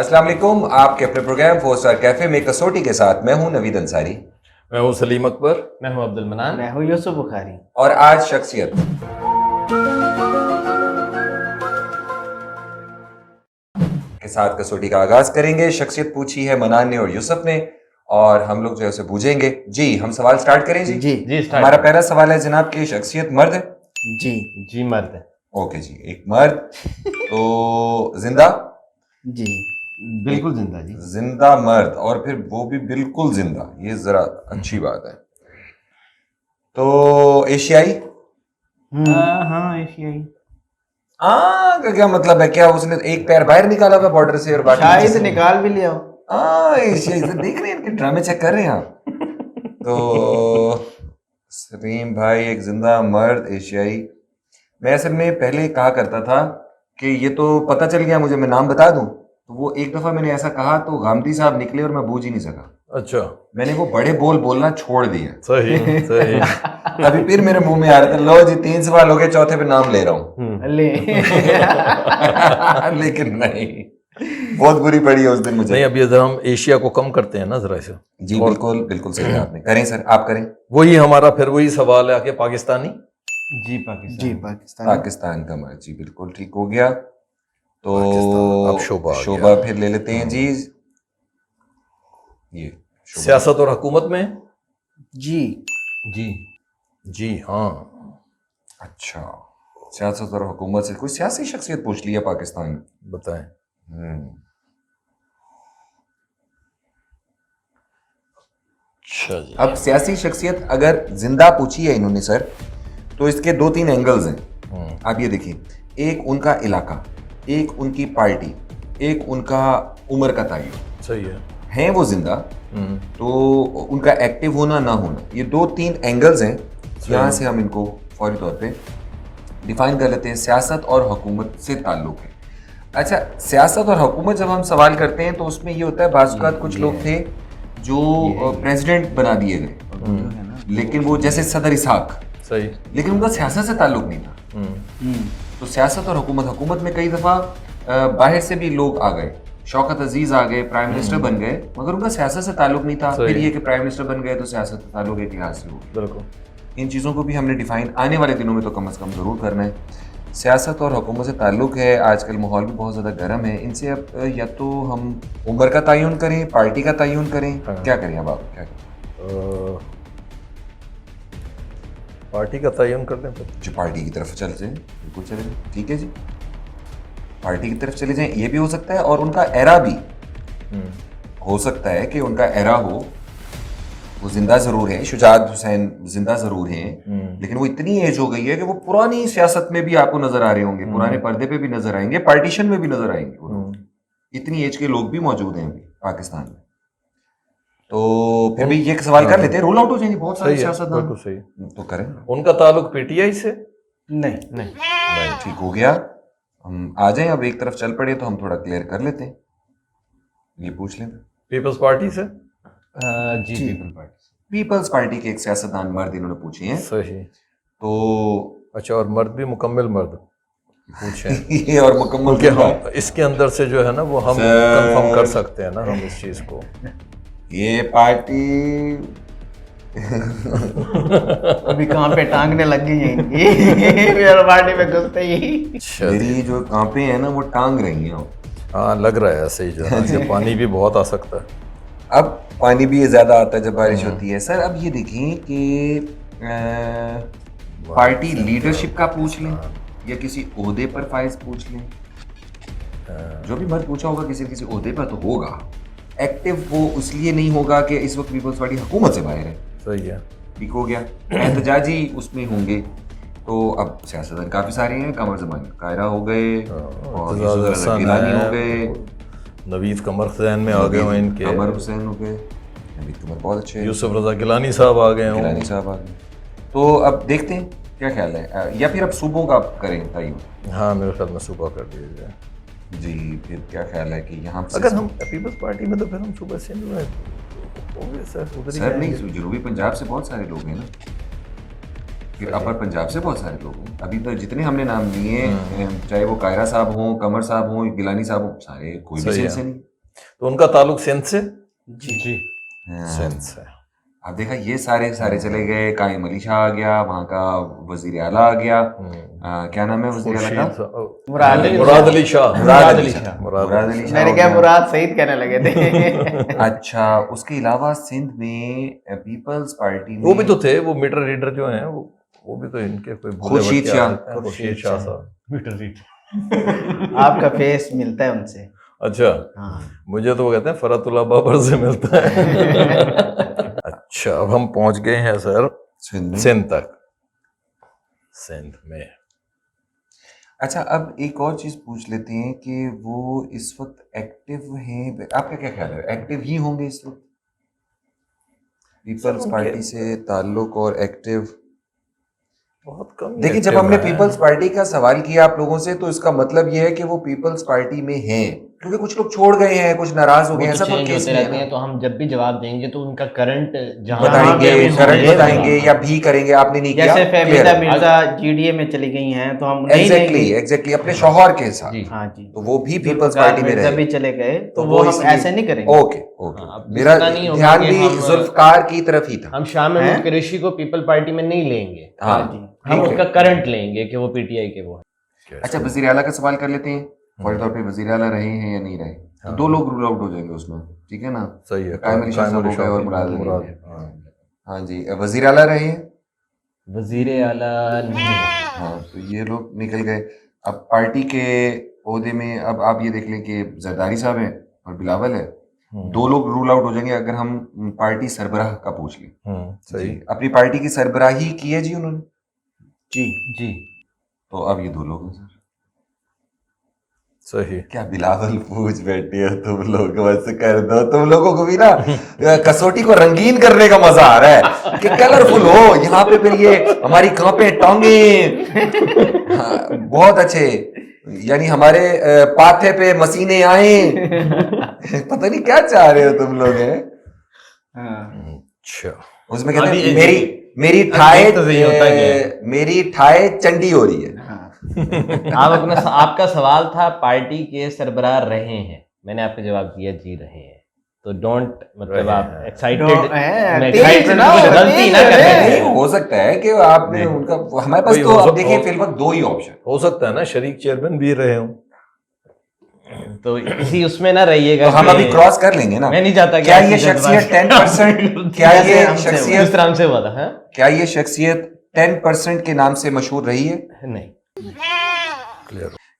अस्सलाम वालेकुम। आपके अपने प्रोग्राम 4 स्टार कैफे में कसौटी के साथ मैं हूं नवीद अंसारी मैं हूँ सलीम अकबर। मैं हूं अब्दुल मनान। मैं हूँ यूसुफ बुखारी। और आज शख्सियत के साथ कसौटी का आगाज करेंगे। शख्सियत पूछी है मनान ने और यूसुफ ने और हम लोग जो है उसे बूझेंगे। जी हम सवाल स्टार्ट करें जी। जी स्टार्ट। हमारा पहला सवाल है जनाब की शख्सियत मर्द है? जी मर्द है। ओके जी, एक मर्द तो जिंदा? जी बिल्कुल जिंदा जी। जिंदा मर्द और फिर वो भी बिल्कुल जिंदा, ये जरा अच्छी बात है। तो एशियाई? हाँ एशियाई। का क्या मतलब है? क्या उसने एक पैर बाहर निकाला हुआ बॉर्डर से और बाकी शायद चीज़ें- निकाल भी लिया हो। एशियाई से देख रहे हैं, इनके ड्रामे चेक कर रहे हैं आप। तो सलीम भाई एक जिंदा मर्द एशियाई। मैं असल में पहले कहा करता था कि ये तो पता चल गया मुझे, मैं नाम बता दूं। तो वो एक दफा मैंने ऐसा कहा तो गामदी साहब निकले और मैं बूझ ही नहीं सका। अच्छा, मैंने वो बड़े बोल बोलना छोड़ दिया। सही सही। अभी फिर मेरे मुंह में आ रहा था, लो जी 3 सवाल हो गए, चौथे पे नाम ले रहा हूँ। ले लेकिन नहीं, बहुत बुरी पड़ी है उस दिन मुझे। नहीं, अभी अगर हम एशिया को कम करते हैं ना जरा से। जी बिल्कुल बिल्कुल सही आपने। करें सर, आप करें। वही हमारा फिर वही सवाल है आके पाकिस्तानी। जी पाकिस्तान। जी पाकिस्तान। पाकिस्तान का मर्द, जी बिल्कुल ठीक हो गया। तो पाकिस्तान, अब शोभा आ शोभा गया। फिर ले लेते हैं जी। ये शोभा। सियासत और हुकूमत में। जी जी जी हाँ। अच्छा, सियासत और हुकूमत से कोई सियासी शख्सियत पूछ लिया पाकिस्तान की। बताएं। अच्छा जी। अब सियासी शख्सियत अगर जिंदा पूछी है इन्होंने सर, तो इसके 2-3 एंगल्स हैं। आप ये देखिए, एक उनका इलाका, एक उनकी पार्टी, एक उनका उम्र का तयन। सही है। वो जिंदा, तो उनका एक्टिव होना ना होना, ये 2-3 एंगल्स हैं। यहाँ से हम इनको फौरी तौर पे डिफाइन कर लेते हैं। सियासत और हुकूमत से ताल्लुक है। अच्छा, सियासत और हुकूमत जब हम सवाल करते हैं तो उसमें ये होता है, बाज़ औक़ात कुछ लोग थे जो प्रेसिडेंट बना दिए गए, लेकिन वो जैसे सदर इसहाक, सही। लेकिन उनका सियासत से ताल्लुक नहीं था। तो सियासत और हुकूमत में कई दफ़ा बाहर से भी लोग आ गए। शौकत अजीज आ गए, प्राइम मिनिस्टर बन गए, मगर उनका सियासत से ताल्लुक नहीं था। फिर ये कि प्राइम मिनिस्टर बन गए तो सियासत से ताल्लुक एक लिहाज से हो गया। बिल्कुल। इन चीज़ों को भी हमने डिफाइन आने वाले दिनों में तो कम से कम ज़रूर करना है। सियासत और हुकूमत से ताल्लुक है। आजकल माहौल भी बहुत ज़्यादा गर्म है। इनसे अब या तो हम उम्र का तयन करें, पार्टी का तयन करें, क्या करें? अब आप क्या करें? पार्टी का तयन कर लें फिर। जो पार्टी की तरफ चल जाए, बिल्कुल चले जाए, ठीक है जी, पार्टी की तरफ चले जाएं। ये भी हो सकता है और उनका एरा भी हो सकता है कि उनका एरा हो, वो जिंदा जरूर है, शुजात हुसैन जिंदा जरूर हैं, लेकिन वो इतनी एज हो गई है कि वो पुरानी सियासत में भी आपको नजर आ रहे होंगे, पुराने पर्दे पे भी नजर आएंगे, पार्टीशन में भी नजर आएंगे वो लोग। इतनी एज के लोग भी मौजूद हैं अभी पाकिस्तान में। तो फिर भी ये सवाल कर लेते हैं, रूल आउट हो जाएंगे बहुत सारे सियासतदान। बिल्कुल सही। तो करें। उनका ताल्लुक पीटीआई से? नहीं ठीक हो गया। हम आ जाएं, अब एक तरफ चल पड़े तो हम थोड़ा क्लियर कर लेते हैं। ये पूछ लें पीपल्स पार्टी से? जी पीपल पार्टी। पीपल्स पार्टी के एक सियासतदान मर्द इन्होंने पूछे हैं। सही। तो अच्छा, और मर्द भी मुकम्मल मर्द पूछे ये और मुकम्मल क्योंकि हम इसके अंदर से जो है ना वो हम कंफर्म कर सकते हैं ना हम इस चीज को। ये पार्टी अभी कहाँ पे टांगने लग गई है मेरे पार्टी में घुसते ही। अच्छा। मेरी जो कांपे हैं ना वो टांग रही हैं। हाँ, लग रहा है ऐसे ही जो है कि पानी भी बहुत आ सकता है। अब पानी भी ज्यादा आता है जब बारिश होती है। सर अब ये देखें कि पार्टी लीडरशिप का पूछ लें या किसी ओहदे पर फाइज पूछ लें। जो भी मर्द पूछा होगा किसी किसी ओहदे पर तो होगा। एक्टिव वो इसलिए नहीं होगा कि इस वक्त पीपल्स पार्टी हुकूमत से बाहर है। सही है। ठीक हो गया। एहतजाजी उसमें होंगे तो अब सियासतदान काफी सारे हैं। कमर ज़मान कायरा हो गए और यूसुफ रज़ा गिलानी हो गए, नवीद कमर हुसैन में आ गए हैं इनके, कमर हुसैन हो गए, नवीद कमर बहुत अच्छे, यूसुफ रज़ा गिलानी साहब आ गए हैं, गिलानी साहब आ गए। तो अब देखते हैं क्या ख्याल है, या फिर अब सूबों का करें तयन? हाँ, मेरे ख्याल में सुबह कर दीजिए जी। फिर क्या ख्याल है कि यहाँ अगर हम पीपल्स पार्टी में तो फिर हम सुबह से सर नहीं, जनूबी पंजाब से बहुत सारे लोग हैं ना, फिर अपर पंजाब से बहुत सारे लोग हैं। अभी तो जितने हमने नाम लिए, चाहे वो कायरा साहब हों, कमर साहब हों, गिलानी साहब हों, सारे कोई भी सेंस नहीं। तो उनका ताल्लुक सिंध से? जी सिंध से। अब देखा ये सारे चले गए, कायम अली शाह आ गया, वहां का वजीर आला आ गया, क्या नाम है वजीर आला का? मुराद अली शाह। मुराद अली शाह मैंने क्या मुराद सईद कहने लगे थे। अच्छा, उसके अलावा सिंध में पीपल्स पार्टी में वो भी तो थे, वो मीटर रीडर जो हैं वो भी तो इनके कोई खुर्शीद शाह। खुर्शीद शाह साहब। Metre read. आपका फेस मिलता है उनसे। अच्छा, मुझे तो वो कहते हैं फरतुल्लाह बाबर से मिलता है। अच्छा, अब हम पहुंच गए हैं सर सिंध तक। सिंध में अच्छा, अब एक और चीज पूछ लेते हैं कि वो इस वक्त एक्टिव हैं? आपका क्या ख्याल है, एक्टिव ही होंगे इस वक्त? पीपल्स पार्टी से ताल्लुक और एक्टिव बहुत कम। देखिए, जब हमने पीपल्स पार्टी का सवाल किया आप लोगों से, तो इसका मतलब यह है कि वो पीपल्स पार्टी में हैं, क्योंकि कुछ लोग छोड़ गए हैं, कुछ नाराज हो गए हैं, ऐसा तो केस नहीं है। तो हम जब भी जवाब देंगे तो उनका करंट बताएंगे, करंट बताएंगे या भी करेंगे। आपने नहीं किया, जैसे फहमीदा मिर्जा जीडीए में चली गई हैं तो हम एग्जैक्टली अपने शौहर के साथ। हाँ जी, तो वो भी पीपल्स पार्टी में रहे, भी चले गए, तो वो हम ऐसे नहीं करेंगे। ओके, मेरा ध्यान भी जुल्फकार की तरफ ही था। हम शामिल कुरैशी को पीपल पार्टी में नहीं लेंगे। हाँ, हम उसका करंट लेंगे कि वो पीटीआई के वो है। अच्छा, वजीर आला का सवाल कर लेते हैं। फौरी तौर पे वजीर आला रहे हैं या नहीं रहे, तो दो लोग रूल आउट हो जाएंगे उसमें, ठीक है ना? सही है, कायम अली शाह साहब हो गए और मुराद अली। हाँ। हाँ जी, वजीर आला रहे हैं? वजीर आला नहीं। हाँ, तो ये लोग निकल गए। अब पार्टी के ओहदे में अब आप ये देख लें कि जरदारी साहब हैं और बिलावल है, दो लोग रूल आउट हो जाएंगे अगर हम पार्टी सरबराह का पूछ लें। सही। अपनी पार्टी की सरबराही की है जी उन्होंने? जी। तो अब ये दो लोग हैं सर। सही। क्या बिलावल पूछ बैठे हो तुम लोग, बस कर दो, तुम लोगों को भी ना कसौटी को रंगीन करने का मजा आ रहा है कि कलरफुल हो यहाँ पे, फिर ये हमारी कांपे टांगे। हाँ, बहुत अच्छे, यानी हमारे पाथे पे मसीने आए। पता नहीं क्या चाह रहे हो तुम लोग हैं। अच्छा, उसमें कहते हैं मेरी ठाए चंडी हो रही है। आपका सवाल था पार्टी के सरबराह रहे हैं, मैंने आपको जवाब दिया जी रहे हैं। तो डोंट, मतलब आप एक्साइटेड गलती ना करें। हो सकता है कि आपने उनका, हमारे पास तो अब देखिए फिलहाल दो ही ऑप्शन हो सकता है ना, शरीक चेयरमैन भी रहे हो, तो इसी उसमें ना रहिएगा। तो हम अभी क्रॉस कर लेंगे ना। मैं नहीं चाहता क्या ये शख्सियत 10%, क्या ये शख्सियत इस तरह से हुआ था? क्या ये शख्सियत 10% के नाम से मशहूर रही है? नहीं।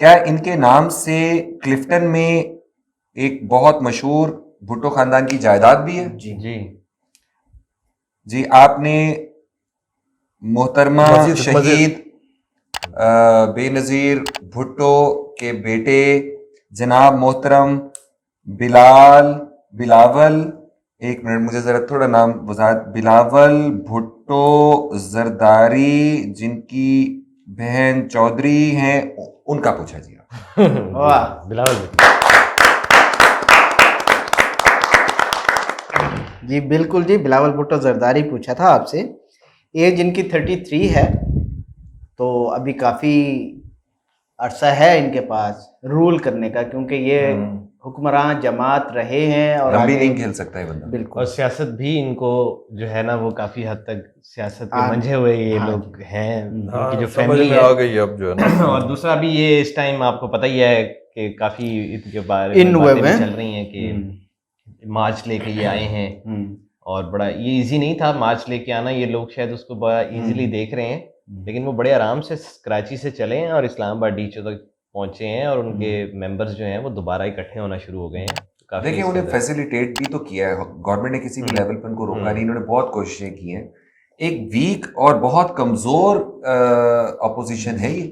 क्या इनके नाम से क्लिफ्टन में एक बहुत मशहूर भुट्टो खानदान की जायदाद भी है? जी, आपने मोहतरमा शहीद बेनजीर भुट्टो के बेटे जनाब मोहतरम बिलावल, एक मिनट मुझे जरा थोड़ा नाम वजाहत, बिलावल भुट्टो जरदारी, जिनकी बहन चौधरी हैं, उनका पूछा जी। वाह, बिलावल जी, बिल्कुल जी, बिलावल भुट्टो जरदारी पूछा था आपसे। एज इनकी 33 है, तो अभी काफ़ी अरसा है इनके पास रूल करने का, क्योंकि ये हुक्मरान जमात रहे हैं और लंबी नहीं खेल सकता है बंदा। बिल्कुल, और सियासत भी इनको जो है ना, वो काफ़ी हद तक सियासत के मंझे हुए ये लोग हैं, इनकी जो फैमिली है आ गई अब जो है ना। और दूसरा भी ये इस टाइम आपको पता ही है कि काफ़ी इनके बारे में बातें भी चल रही हैं कि मार्च लेके ये आए हैं, और बड़ा ये इजी नहीं था मार्च लेके आना। ये लोग शायद उसको बड़ा इजीली देख रहे हैं, लेकिन वो बड़े आराम से कराची से चले हैं और इस्लामाबाद डीचो तक पहुंचे हैं, और उनके मेंबर्स जो हैं वो दोबारा इकट्ठे होना शुरू हो गए हैं। देखिए, उन्हें फैसिलिटेट भी तो किया है गवर्नमेंट ने, किसी भी लेवल पर उनको रोका नहीं, इन्होंने बहुत कोशिशें की हैं। एक वीक और बहुत कमजोर अपोजिशन है ये,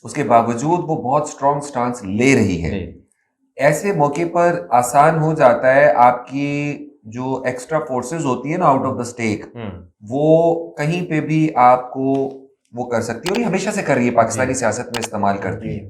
उसके बावजूद वो बहुत स्ट्रॉन्ग स्टांस ले रही है। ऐसे मौके पर आसान हो जाता है आपकी जो एक्स्ट्रा फोर्सेस होती है ना आउट ऑफ द स्टेक, वो कहीं पे भी आपको वो कर सकती है, और ये हमेशा से कर रही है, पाकिस्तानी सियासत में इस्तेमाल करती है।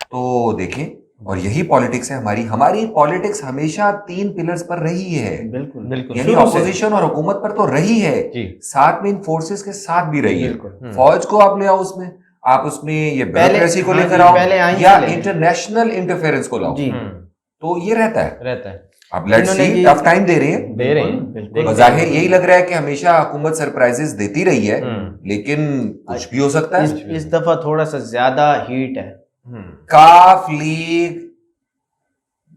तो देखें, और यही पॉलिटिक्स है हमारी पॉलिटिक्स हमेशा 3 पिलर्स पर रही है। बिल्कुल, यानी ऑपोजिशन और हुकूमत पर तो रही है, साथ में इन फोर्सेस के साथ भी रही है। फौज को आप ले आओ उसमें, आप उसमें ये ब्यूरोक्रेसी को लेकर आओ, या इंटरनेशनल इंटरफेरेंस को लाओ, तो ये रहता है। अब लेट्स इन्होंने सी, जी- टफ टाइम दे रहे हैं, दे रहे हैं बिल्कुल। बज़ाहिर यही लग रहा है कि हमेशा हुकूमत सरप्राइजेस देती रही है, लेकिन कुछ भी हो सकता है। इस दफा थोड़ा सा ज्यादा हीट है। काफ लीग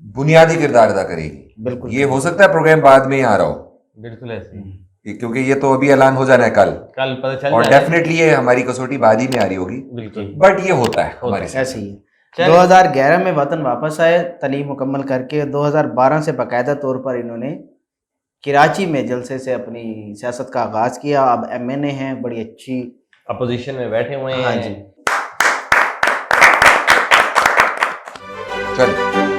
बुनियादी किरदार अदा करेगी। बिल्कुल। ये हो सकता है प्रोग्राम बाद में ही आ रहा हो, बिल्कुल ऐसे ही। क्योंकि ये तो अभी ऐलान हो जाना है कल, पता चल और जाएगा। डेफिनेटली ये हमारी कसौटी बाद ही में आ रही होगी, बिल्कुल। बट ये होता है हमारे साथ। ऐसे ही है। 2011 में वतन वापस आए तालीम मुकम्मल करके। 2012 से बाकायदा तौर पर इन्होंने कराची में जलसे से अपनी सियासत का आगाज किया। अब MNA हैं, बड़ी अच्छी अपोजिशन में बैठे हुए हैं। हाँ जी। चलो